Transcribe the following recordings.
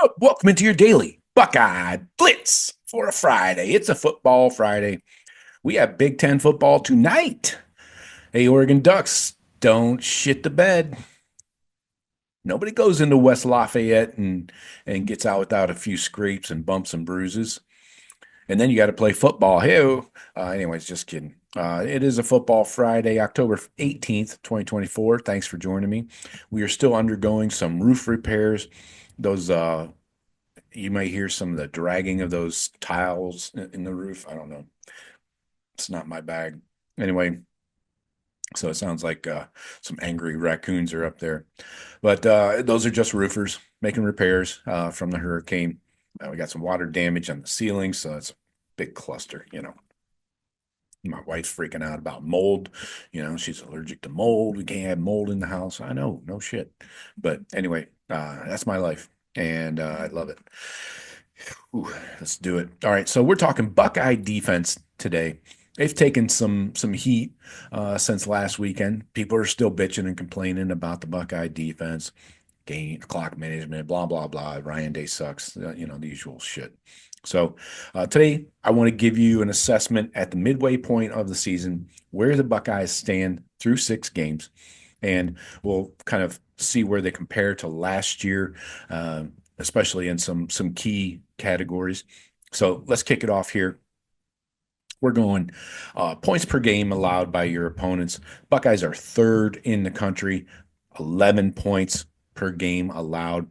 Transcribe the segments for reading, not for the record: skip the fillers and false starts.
up? Welcome into your daily Buckeye Blitz for a Friday. It's a football Friday. We have Big Ten football tonight. Hey, Oregon Ducks, don't shit the bed. Nobody goes into West Lafayette and gets out without a few scrapes and bumps and bruises. And then you got to play football. Hey, anyways, just kidding. It is a football Friday, October 18th, 2024. Thanks for joining me. We are still undergoing some roof repairs. Those You might hear some of the dragging of those tiles in the roof. I don't know. It's not my bag. Anyway, so it sounds like some angry raccoons are up there. But those are just roofers making repairs from the hurricane. We got some water damage on the ceiling, so it's a big cluster. My wife's freaking out about mold. She's allergic to mold. We can't have mold in the house. I know, no shit. But anyway, that's my life, and I love it. Ooh, let's do it. All right, so we're talking Buckeye defense today. They've taken some heat since last weekend. People are still bitching and complaining about the Buckeye defense, game clock management, blah blah blah. Ryan Day sucks. The usual shit. So today I want to give you an assessment at the midway point of the season where the Buckeyes stand through 6 games, and we'll kind of see where they compare to last year, especially in some key categories. So let's kick it off here. We're going points per game allowed by your opponents. Buckeyes are third in the country, 11 points per game allowed.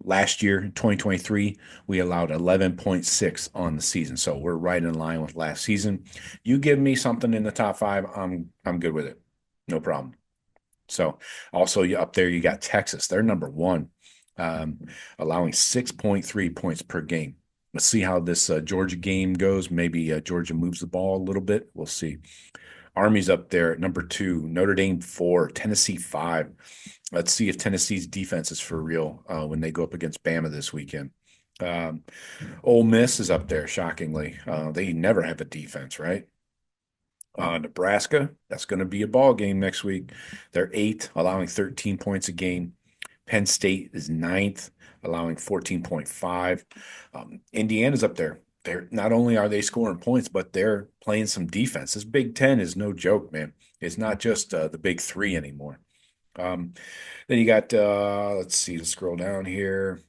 Last year, 2023, we allowed 11.6 on the season. So we're right in line with last season. You give me something in the top 5, I'm good with it. No problem. So also up there, you got Texas. They're number 1, allowing 6.3 points per game. Let's see how this Georgia game goes. Maybe Georgia moves the ball a little bit. We'll see. Army's up there at number 2, Notre Dame 4, Tennessee 5. Let's see if Tennessee's defense is for real when they go up against Bama this weekend. Um, Ole Miss is up there, shockingly. They never have a defense, right? Nebraska, that's going to be a ball game next week. They're 8th, allowing 13 points a game. Penn State is 9th, allowing 14.5. Indiana's up there. They're not only are they scoring points, but they're playing some defense. This Big Ten is no joke, man. It's not just the big three anymore. Um, then you got let's see, to scroll down here.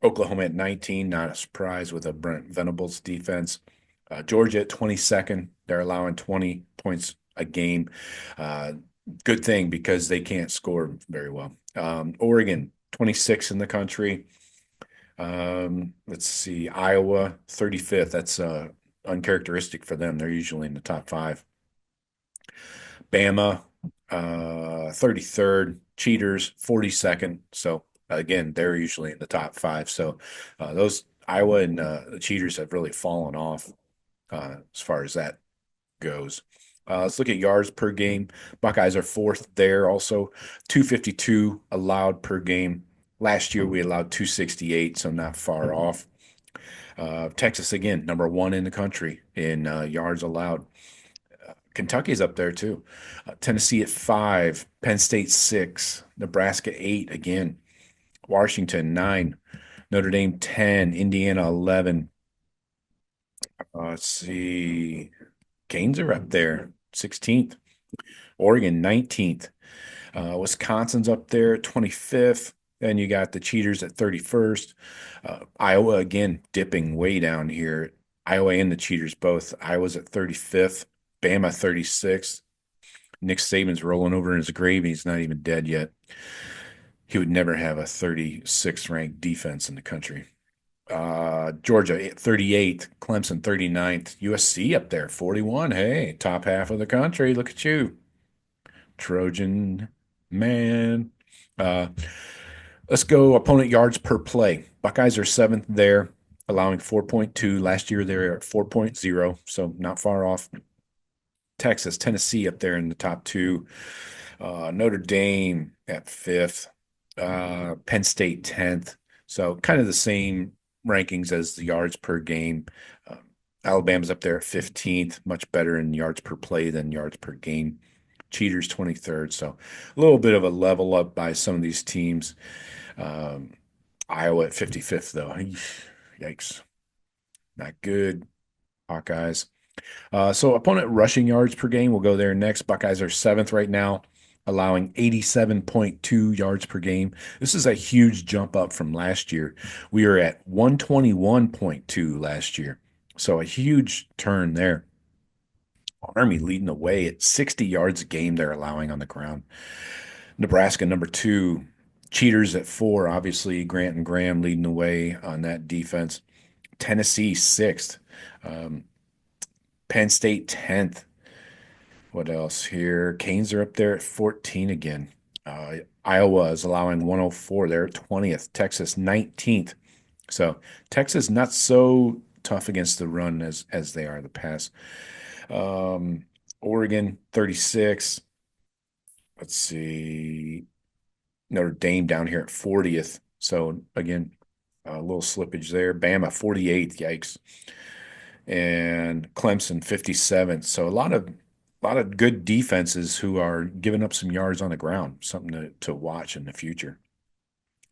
Oklahoma at 19, not a surprise with a Brent Venables defense. Georgia at 22nd, they're allowing 20 points a game. Uh, Good thing because they can't score very well. Oregon, 26th in the country. Let's see, Iowa, 35th. That's uncharacteristic for them. They're usually in the top 5. Bama, 33rd. Cheaters, 42nd. So again, they're usually in the top 5. So those Iowa and the Cheaters have really fallen off as far as that goes. Let's look at yards per game. Buckeyes are 4th there, also 252 allowed per game. Last year we allowed 268, so not far off. Texas again, number 1 in the country in yards allowed. Kentucky's up there too. Tennessee at 5, Penn State 6, Nebraska 8 again, Washington 9, Notre Dame 10, Indiana 11. Let's see, Canes are up there, 16th. Oregon 19th. Wisconsin's up there, 25th. Then you got the Cheaters at 31st. Iowa again dipping way down here. Iowa and the Cheaters both. Iowa's at 35th. Bama 36th. Nick Saban's rolling over in his grave. He's not even dead yet. He would never have a 36th ranked defense in the country. Georgia 38th, Clemson 39th, USC up there 41. Hey, top half of the country. Look at you, Trojan man. Uh, let's go opponent yards per play. Buckeyes are 7th there, allowing 4.2. Last year they were at 4.0, so not far off. Texas, Tennessee up there in the top 2. Notre Dame at 5th. Penn State 10th. So kind of the same rankings as the yards per game. Alabama's up there at 15th, much better in yards per play than yards per game. Cheaters 23rd. So a little bit of a level up by some of these teams. Iowa at 55th, though. Yikes. Not good. Buckeyes. So opponent rushing yards per game, we'll go there next. Buckeyes are seventh right now, allowing 87.2 yards per game. This is a huge jump up from last year. We were at 121.2 last year. So a huge turn there. Army leading the way at 60 yards a game they're allowing on the ground. Nebraska number two. Cheaters at four. Obviously, Grant and Graham leading the way on that defense. Tennessee sixth. Um, Penn State 10th. What else here? Canes are up there at 14 again. Iowa is allowing 104. They're at 20th. Texas 19th. So Texas not so tough against the run as they are the pass. Um, Oregon 36. Let's see. Notre Dame down here at 40th. So again, a little slippage there. Bama 48th. Yikes. And Clemson 57th. So a lot of good defenses who are giving up some yards on the ground. Something to watch in the future.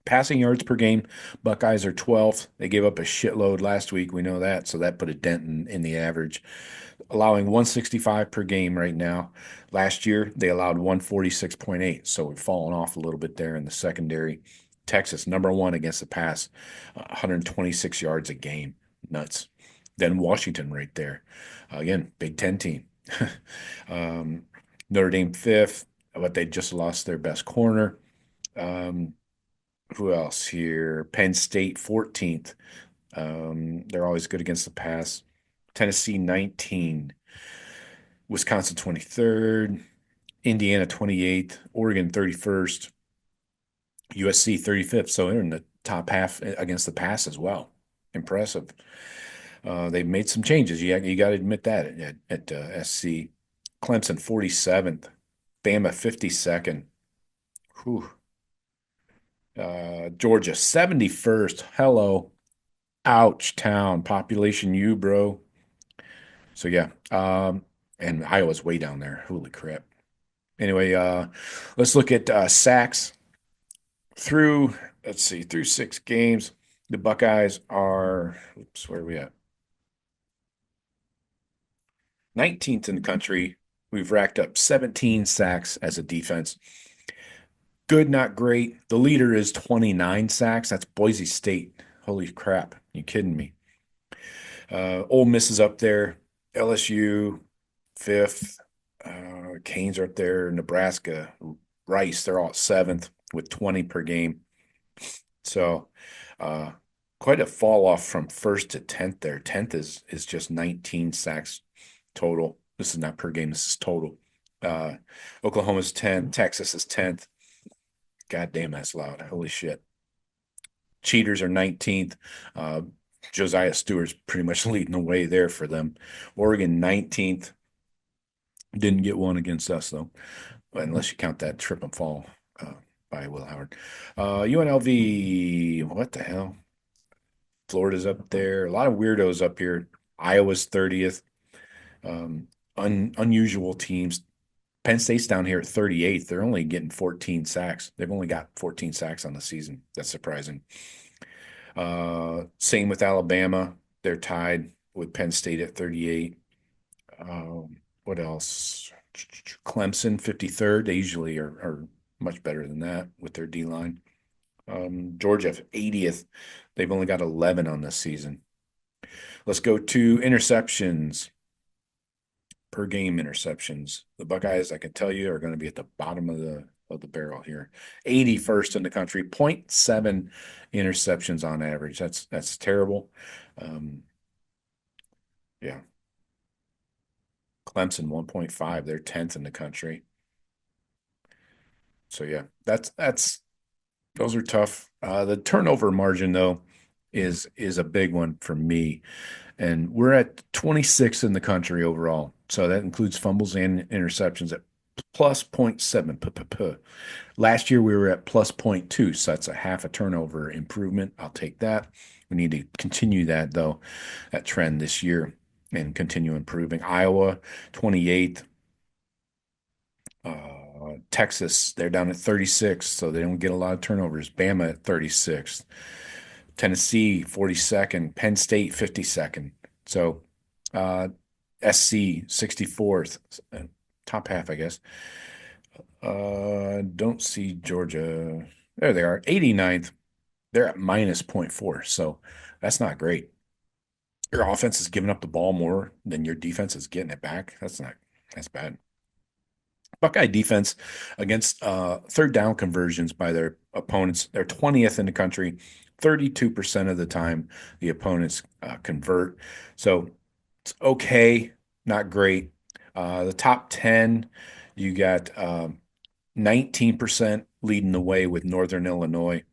Passing yards per game, Buckeyes are 12th. They gave up a shitload last week. We know that. So that put a dent in the average, allowing 165 per game right now. Last year, they allowed 146.8. So we've fallen off a little bit there in the secondary. Texas, number one against the pass, 126 yards a game. Nuts. Then Washington right there. Again, Big Ten team. um, Notre Dame fifth, but they just lost their best corner. Um, who else here? Penn State 14th. They're always good against the pass. Tennessee 19, Wisconsin 23rd, Indiana 28th, Oregon 31st, USC 35th. So they're in the top half against the pass as well. Impressive. They've made some changes. You got to admit that at SC. Clemson 47th, Bama 52nd. Whew. Georgia 71st. Hello. Ouch, town. Population U, bro. So yeah. And Iowa's way down there. Holy crap. Anyway, let's look at sacks through, let's see, through 6 games. The Buckeyes are, oops, where are we at? 19th in the country. We've racked up 17 sacks as a defense. Good, not great. The leader is 29 sacks. That's Boise State. Holy crap. You kidding me? Ole Miss is up there. LSU, fifth. Canes are up there. Nebraska, Rice, they're all at seventh with 20 per game. So uh, quite a fall off from first to 10th there. 10th is just 19 sacks total. This is not per game, this is total. Oklahoma's 10th, Texas is 10th. God damn, that's loud. Holy shit. Cheaters are 19th. Uh, Josiah Stewart's pretty much leading the way there for them. Oregon 19th. Didn't get one against us, though, unless you count that trip and fall by Will Howard. UNLV, what the hell? Florida's up there. A lot of weirdos up here. Iowa's 30th. Unusual teams. Penn State's down here at 38th. They're only getting 14 sacks. They've only got 14 sacks on the season. That's surprising. Same with Alabama. They're tied with Penn State at 38. What else? Clemson, 53rd. They usually are much better than that with their D line. Georgia, 80th. They've only got 11 on this season. Let's go to interceptions. Per game interceptions. The Buckeyes, I can tell you, are going to be at the bottom of the barrel here. 81st in the country, zero point 0.7 interceptions on average. That's terrible. Yeah. Clemson 1.5. They're 10th in the country. So yeah, that's those are tough. The turnover margin though is a big one for me. And we're at 26 in the country overall. So that includes fumbles and interceptions at plus 0.7. Last year we were at plus 0.2, so that's a half a turnover improvement. I'll take that. We need to continue that though, that trend this year and continue improving. Iowa, 28th. Texas, they're down at 36, so they don't get a lot of turnovers. Bama at 36th. Tennessee 42nd, Penn State 52nd. So SC 64th, top half, I guess. Don't see Georgia. There they are, 89th. They're at minus zero point 0.4, so that's not great. Your offense is giving up the ball more than your defense is getting it back. That's bad. Buckeye defense against third down conversions by their opponents. They're 20th in the country. 32% of the time the opponents convert. So it's okay, not great. The top 10, you got 19% leading the way with Northern Illinois.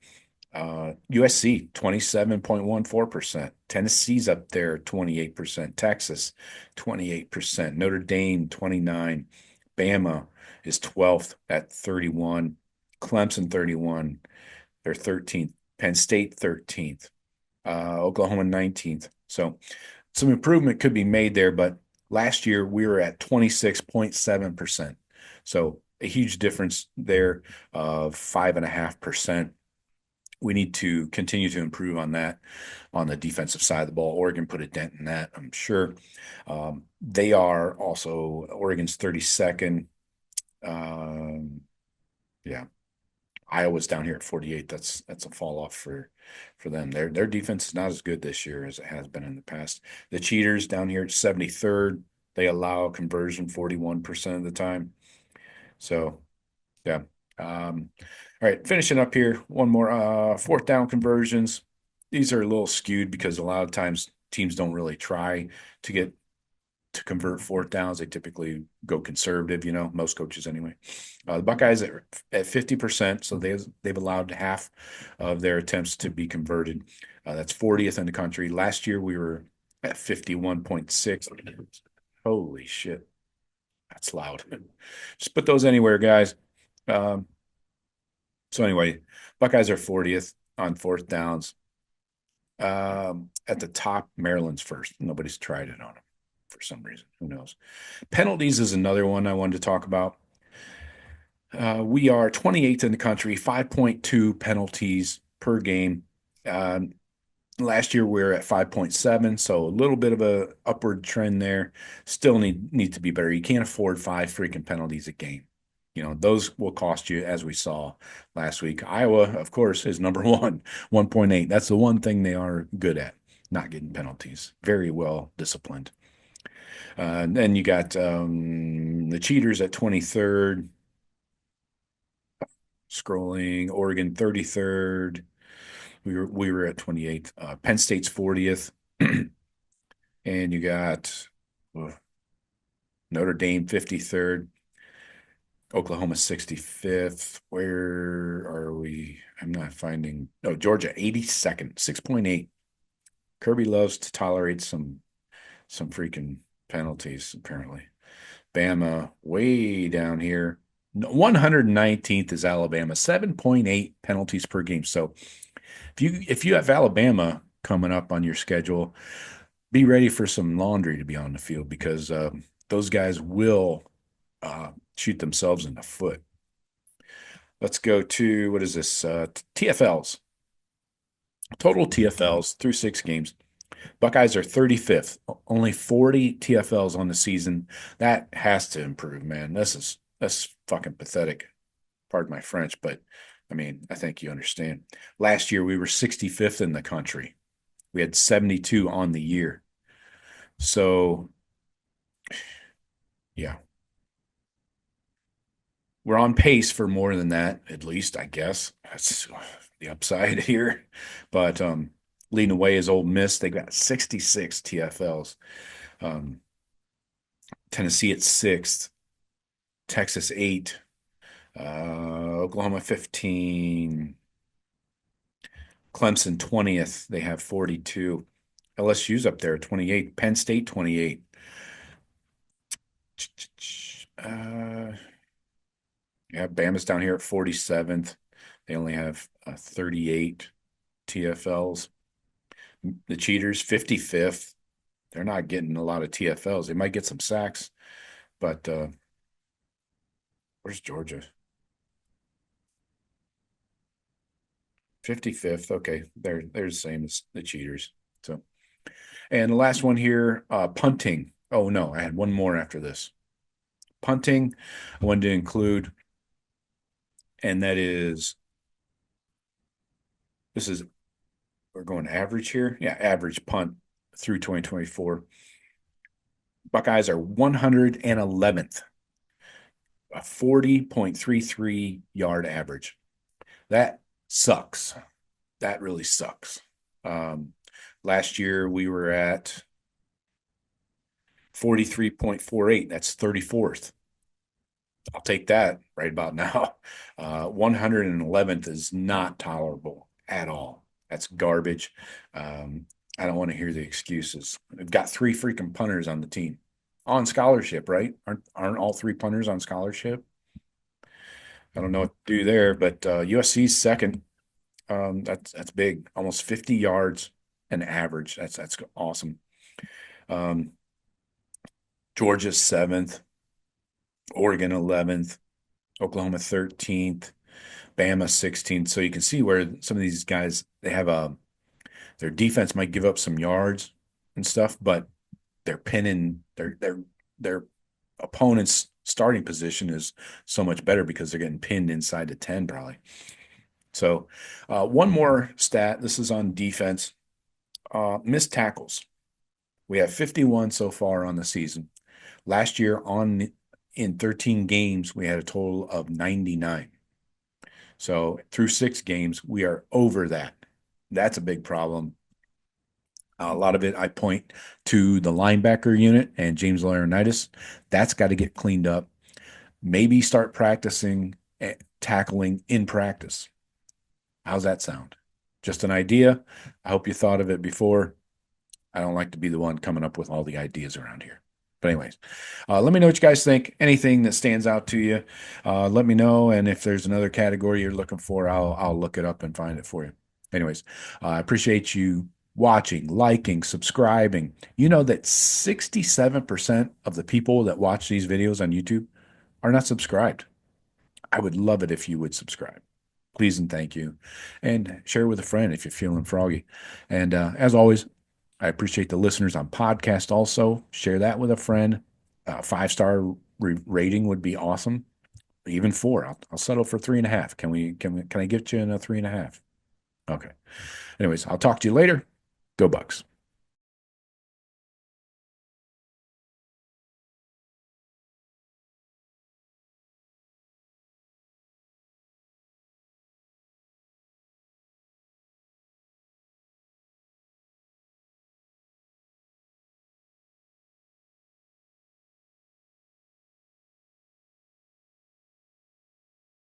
USC, 27.14%. Tennessee's up there, 28%. Texas, 28%. Notre Dame, 29. Bama is 12th at 31. Clemson, 31. They're 13th. Penn State, 13th. Oklahoma, 19th. So some improvement could be made there, but last year we were at 26.7%. So a huge difference there of 5.5%. We need to continue to improve on that on the defensive side of the ball. Oregon put a dent in that, I'm sure. They are also Oregon's 32nd. Yeah. Iowa's down here at 48. That's a fall off for them. Their defense is not as good this year as it has been in the past. The Cheaters down here at 73rd. They allow conversion 41% of the time. So, yeah. All right, finishing up here. One more fourth down conversions. These are a little skewed because a lot of times teams don't really try to get to convert fourth downs. They typically go conservative, most coaches anyway. The Buckeyes at 50%, so they've allowed half of their attempts to be converted. That's 40th in the country. Last year we were at 51.6. Holy shit. That's loud. Just put those anywhere, guys. So anyway, Buckeyes are 40th on fourth downs. At the top, Maryland's first. Nobody's tried it on them for some reason. Who knows? Penalties is another one I wanted to talk about. We are 28th in the country, 5.2 penalties per game. Last year we were at 5.7, so a little bit of a upward trend there. Still need to be better. You can't afford 5 freaking penalties a game. Those will cost you, as we saw last week. Iowa, of course, is number one, 1.8. That's the one thing they are good at, not getting penalties. Very well disciplined. Then you got the Cheaters at 23rd. Scrolling, Oregon 33rd. We were at 28th. Penn State's 40th. And you got Notre Dame 53rd. Oklahoma 65th. Where are we? I'm not finding. Oh, Georgia 82nd, 6.8. Kirby loves to tolerate some freaking penalties, apparently. Bama way down here. 119th is Alabama, 7.8 penalties per game. So if you have Alabama coming up on your schedule, be ready for some laundry to be on the field because those guys will shoot themselves in the foot. Let's go to, what is this? TFLs. Total TFLs through 6 games. Buckeyes are 35th. Only 40 TFLs on the season. That has to improve, man. That's fucking pathetic. Pardon my French, but I mean, I think you understand. Last year we were 65th in the country. We had 72 on the year. So, yeah. We're on pace for more than that, at least, I guess. That's the upside here. But leading the way is Ole Miss. They got 66 TFLs. Tennessee at 6th. Texas 8. Oklahoma 15. Clemson 20th. They have 42. LSU's up there at 28. Penn State 28. Yeah, Bama's down here at 47th. They only have 38 TFLs. The Cheaters 55th. They're not getting a lot of TFLs. They might get some sacks, but where's Georgia? 55th. Okay, they're the same as the cheaters. So, and the last one here, punting. Oh no, I had one more after this. Punting, I wanted to include, and that is this is we're going average here. Yeah, average punt through 2024. Buckeyes are 111th, a 40.33 yard average. That sucks. That really sucks. Um, Last year we were at 43.48. That's 34th. I'll take that right about now. 111th is not tolerable at all. That's garbage. I don't want to hear the excuses. We've got three freaking punters on the team on scholarship, right? Aren't all three punters on scholarship? I don't know what to do there, but USC's second. That's big. Almost 50 yards an average. That's awesome. Um, Georgia's seventh, Oregon 11th, Oklahoma 13th, Bama 16th. So you can see where some of these guys they have their defense might give up some yards and stuff, but they're pinning their opponent's starting position is so much better because they're getting pinned inside the 10 probably. So one more stat. This is on defense. Missed tackles. We have 51 so far on the season. Last year in 13 games, we had a total of 99. So through 6 games, we are over that. That's a big problem. A lot of it I point to the linebacker unit and James Laurinaitis. That's got to get cleaned up. Maybe start practicing tackling in practice. How's that sound? Just an idea. I hope you thought of it before. I don't like to be the one coming up with all the ideas around here. But anyways, let me know what you guys think. Anything that stands out to you, let me know. And if there's another category you're looking for, I'll look it up and find it for you. Anyways, I appreciate you watching, liking, subscribing. You know that 67% of the people that watch these videos on YouTube are not subscribed. I would love it if you would subscribe. Please and thank you. And share with a friend if you're feeling froggy. And as always, I appreciate the listeners on podcast also. Share that with a friend. 5-star rating would be awesome. Even 4. I'll settle for 3.5. Can I get you in a 3.5? Okay. Anyways, I'll talk to you later. Go Bucks.